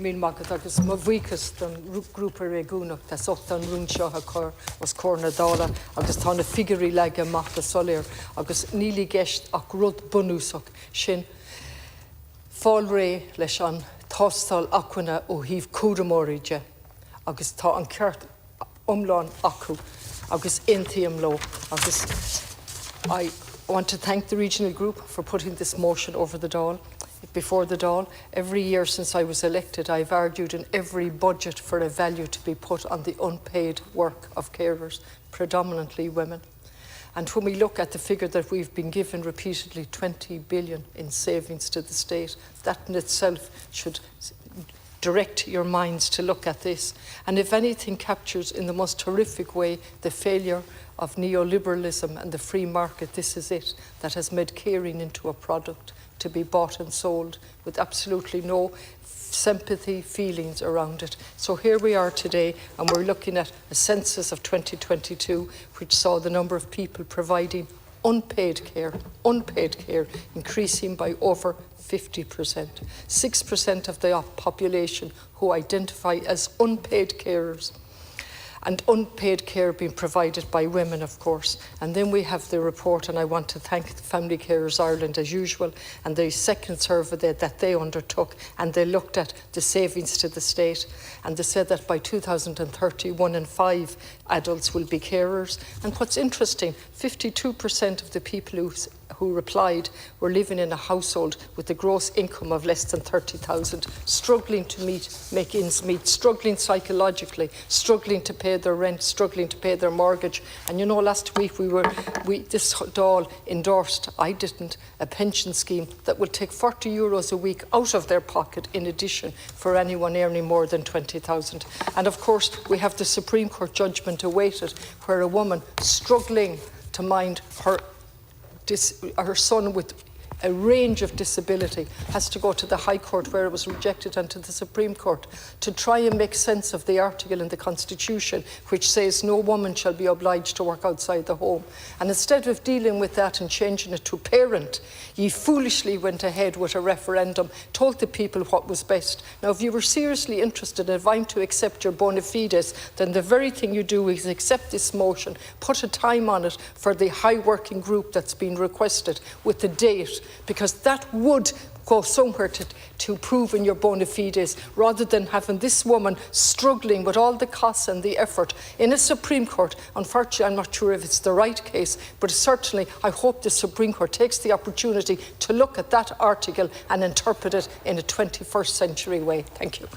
mí magad agus má bhuicas don grúpa réúnach tá socht an rún seo a chur os córna dála agus tána figurí leige macht a soléir agus nílí geist ach rud bunúsach sin fáil ré leis an tástal acuine ó híomh Chúramóirí de agus tá an ceart umláin acu agus intíam lo agus I want to thank the regional group for putting this motion over the Dáil. Before the Dáil, every year since I was elected, I've argued in every budget for a value to be put on the unpaid work of carers, predominantly women. And when we look at the figure that we've been given repeatedly, 20 billion in savings to the state, that in itself should direct your minds to look at this. And if anything captures in the most horrific way the failure of neoliberalism and the free market, this is it, that has made caring into a product to be bought and sold with absolutely no sympathy, feelings around it. So here we are today, and we're looking at a census of 2022, which saw the number of people providing unpaid care, increasing by over 50%. 6% of the population who identify as unpaid carers, and unpaid care being provided by women, of course. And then we have the report, and I want to thank Family Carers Ireland as usual, and the second survey that they undertook, and they looked at the savings to the state, and they said that by 2030, 1 in 5 adults will be carers. And what's interesting, 52% of the people who replied were living in a household with a gross income of less than 30,000, struggling to make ends meet, struggling psychologically, struggling to pay their rent, struggling to pay their mortgage. And you know, last week this Dáil endorsed, I didn't, a pension scheme that will take €40 a week out of their pocket in addition for anyone earning more than 20,000. And of course, we have the Supreme Court judgment awaited, where a woman struggling to mind her son with a range of disability has to go to the High Court, where it was rejected, and to the Supreme Court to try and make sense of the article in the Constitution which says no woman shall be obliged to work outside the home. And instead of dealing with that and changing it to parent, ye foolishly went ahead with a referendum, told the people what was best. Now, if you were seriously interested in vying to accept your bona fides, then the very thing you do is accept this motion, put a time on it for the high working group that's been requested with the date, because that would go somewhere to proving your bona fides, rather than having this woman struggling with all the costs and the effort in a Supreme Court. Unfortunately, I'm not sure if it's the right case, but certainly I hope the Supreme Court takes the opportunity to look at that article and interpret it in a 21st century way. Thank you.